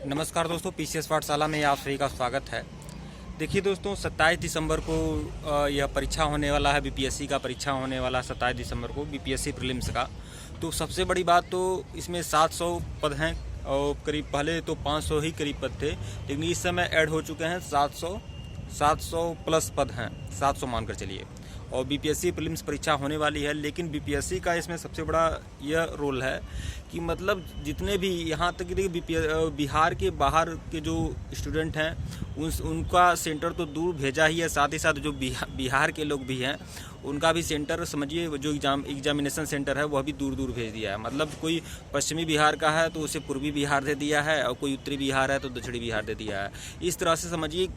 नमस्कार दोस्तों, पीसीएस पाठशाला में आप सभी का स्वागत है। देखिए दोस्तों, 27 दिसंबर को यह परीक्षा होने वाला है। बीपीएससी का परीक्षा होने वाला है 27 दिसंबर को, बीपीएससी प्रीलिम्स का। तो सबसे बड़ी बात तो इसमें 700 पद हैं और करीब पहले तो 500 ही करीब पद थे, लेकिन इस समय ऐड हो चुके हैं 700 प्लस पद हैं, 700 मानकर चलिए। और बीपीएससी प्रीलिम्स परीक्षा होने वाली है, लेकिन बीपीएससी का इसमें सबसे बड़ा यह रोल है कि मतलब जितने भी यहाँ तक कि बिहार के बाहर के जो स्टूडेंट हैं उनका सेंटर तो दूर भेजा ही है, साथ ही साथ जो बिहार के लोग भी हैं उनका भी सेंटर समझिए, जो एग्जामिनेशन सेंटर है वह भी दूर दूर भेज दिया है। मतलब कोई पश्चिमी बिहार का है तो उसे पूर्वी बिहार दे दिया है, और कोई उत्तरी बिहार है तो दक्षिणी बिहार दे दिया है। इस तरह से समझिए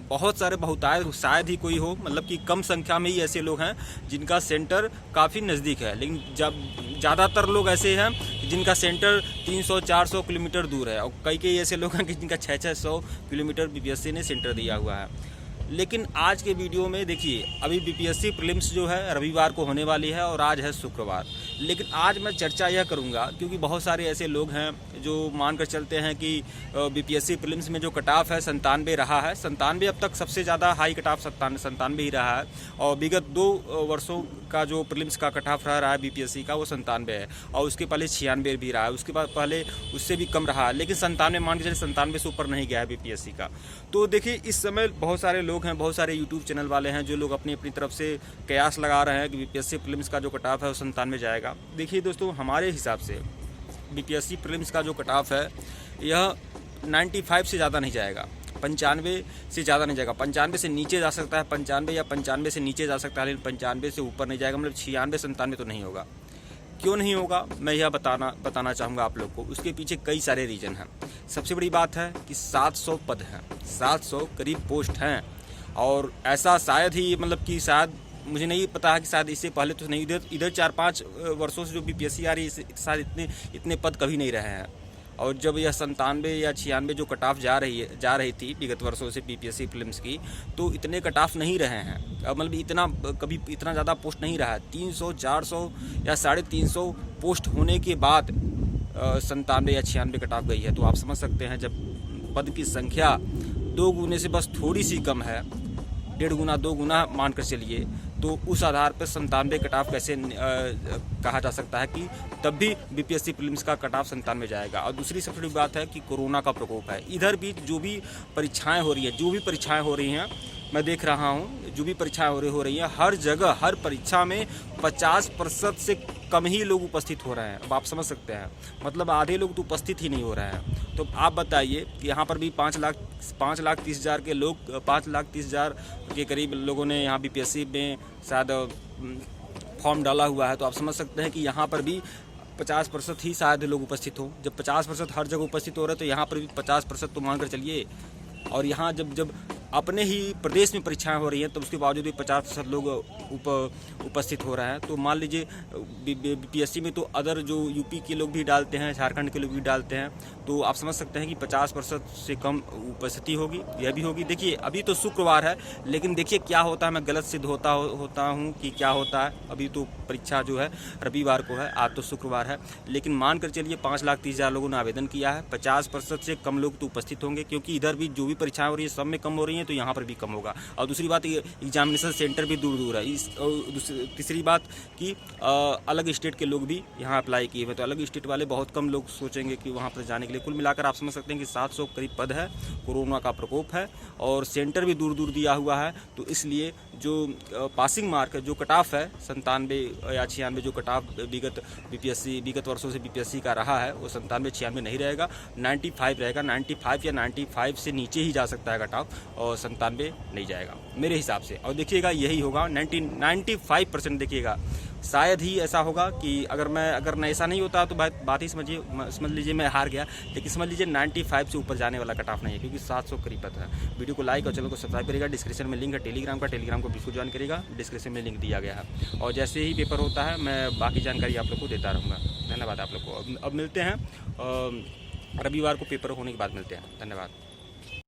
बहुत सारे बहुतायत शायद ही कोई हो, मतलब कि कम संख्या में ही ऐसे लोग हैं जिनका सेंटर काफ़ी नज़दीक है, लेकिन जब ज़्यादातर लोग ऐसे हैं जिनका सेंटर 300-400 किलोमीटर दूर है, और कई ऐसे लोग हैं कि जिनका 600 किलोमीटर बीपीएससी ने सेंटर दिया हुआ है। लेकिन आज के वीडियो में देखिए, अभी बीपीएससी प्रीलिम्स जो है रविवार को होने वाली है और आज है शुक्रवार। लेकिन आज मैं चर्चा यह करूंगा क्योंकि बहुत सारे ऐसे लोग हैं जो मानकर चलते हैं कि बीपीएससी प्रीलिम्स में जो कट ऑफ है 97 रहा है। 97 अब तक सबसे ज़्यादा हाई कट ऑफ 97 ही रहा है, और विगत 2 वर्षों का जो प्रीलिम्स का कट ऑफ रहा है बीपीएससी का वो 97 है, और उसके पहले 96 भी रहा है, उसके बाद पहले उससे भी कम रहा है, लेकिन 97 मान के चलिए 97 से ऊपर नहीं गया है बीपीएससी का। तो देखिए इस समय बहुत सारे लोग हैं, बहुत सारे यूट्यूब चैनल वाले हैं जो लोग अपनी तरफ से कयास लगा रहे हैं कि बीपीएससी प्रीलिम्स का जो कट ऑफ है वो 97 जाएगा। देखिए दोस्तों, हमारे हिसाब से बीपीएससी प्रीलिम्स का जो कट ऑफ है यह 95 से ज़्यादा नहीं जाएगा, 95 से ज़्यादा नहीं जाएगा। 95 से नीचे जा सकता है, 95 या 95 से नीचे जा सकता है, लेकिन 95 से ऊपर नहीं जाएगा। मतलब 96-97 तो नहीं होगा। क्यों नहीं होगा मैं यह बताना चाहूँगा आप लोग को। उसके पीछे कई सारे रीज़न हैं। सबसे बड़ी बात है कि 700 पद हैं, 700 करीब पोस्ट हैं, और ऐसा शायद ही मतलब कि शायद मुझे नहीं पता है कि शायद इससे पहले तो नहीं, इधर 4-5 वर्षों से जो बीपीएससी आ रही है शायद इतने पद कभी नहीं रहे हैं। और जब यह 97 या 96 जो कट ऑफ जा रही थी विगत वर्षों से बीपीएससी प्रीलिम्स की, तो इतने कट ऑफ नहीं रहे हैं। मतलब कभी इतना ज़्यादा पोस्ट नहीं रहा है। 300, 400 या 350 पोस्ट होने के बाद 97 या 96 कट ऑफ गई है। तो आप समझ सकते हैं जब पद की संख्या 2 गुने से बस थोड़ी सी कम है, 1.5 गुना 2 गुना मानकर चलिए, तो उस आधार पर 97 कट ऑफ कैसे कहा जा सकता है कि तब भी बीपीएससी प्रीलिम्स का कट ऑफ 97 जाएगा। और दूसरी सबसे बड़ी बात है कि कोरोना का प्रकोप है। इधर भी जो भी परीक्षाएं हो रही हैं, मैं देख रहा हूं जो भी परीक्षाएं हो रही हैं, हर जगह हर परीक्षा में 50% से कम ही लोग उपस्थित हो रहे हैं। अब आप समझ सकते हैं, मतलब आधे लोग तो उपस्थित ही नहीं हो रहे हैं। तो आप बताइए कि यहाँ पर भी 5,30,000 के लोग, 5,30,000 के करीब लोगों ने यहाँ बीपीएससी में शायद फॉर्म डाला हुआ है। तो आप समझ सकते हैं कि यहाँ पर भी 50% ही शायद लोग उपस्थित हो। जब 50% हर जगह उपस्थित हो रहे हैं तो यहाँ पर भी 50% तो मानकर चलिए। और यहाँ जब अपने ही प्रदेश में परीक्षाएं हो रही हैं तो उसके बावजूद भी 50% लोग उपस्थित हो रहे हैं। तो मान लीजिए बीपीएससी में तो अदर जो यूपी के लोग भी डालते हैं, झारखंड के लोग भी डालते हैं, तो आप समझ सकते हैं कि 50% से कम उपस्थिति होगी, यह भी होगी। देखिए अभी तो शुक्रवार है, लेकिन देखिए क्या होता है, मैं गलत सिद्ध होता हूँ कि क्या होता है। अभी तो परीक्षा जो है रविवार को है, आज तो शुक्रवार है, लेकिन मान कर चलिए 5,30,000 लोगों ने आवेदन किया है। 50% से कम लोग तो उपस्थित होंगे, क्योंकि इधर भी जो भी परीक्षाएं हो रही है सब में कम हो रही हैं, तो यहाँ पर भी कम होगा। और दूसरी बात, एग्जामिनेशन सेंटर भी दूर दूर है। तीसरी बात कि अलग स्टेट के लोग भी यहाँ अप्लाई किए हुए, तो अलग स्टेट वाले बहुत कम लोग सोचेंगे कि वहाँ पर जाने के लिए। कुल मिलाकर आप समझ सकते हैं कि 700 करीब पद है, कोरोना का प्रकोप है, और सेंटर भी दूर दूर दिया हुआ है। तो इसलिए जो पासिंग मार्क जो कट ऑफ है 97 या 96 जो कट ऑफ विगत वर्षों से बीपीएससी का रहा है, वो 97-96 नहीं रहेगा, 95 रहेगा। 95 या 95 से नीचे ही जा सकता है कट ऑफ, और 97 नहीं जाएगा मेरे हिसाब से। और देखिएगा यही होगा 95%। देखिएगा शायद ही ऐसा होगा कि अगर ऐसा नहीं होता तो बात ही समझ लीजिए मैं हार गया, लेकिन समझ लीजिए 95 से ऊपर जाने वाला कट ऑफ नहीं है, क्योंकि 700 करीब पद है। वीडियो को लाइक और चैनल को सब्सक्राइब करेगा। डिस्क्रिप्शन में लिंक है टेलीग्राम को बिल्कुल ज्वाइन करेगा, डिस्क्रिप्शन में लिंक दिया गया है। और जैसे ही पेपर होता है मैं बाकी जानकारी आप लोग को देता रहूँगा। धन्यवाद आप लोग को। अब मिलते हैं रविवार को, पेपर होने के बाद मिलते हैं। धन्यवाद।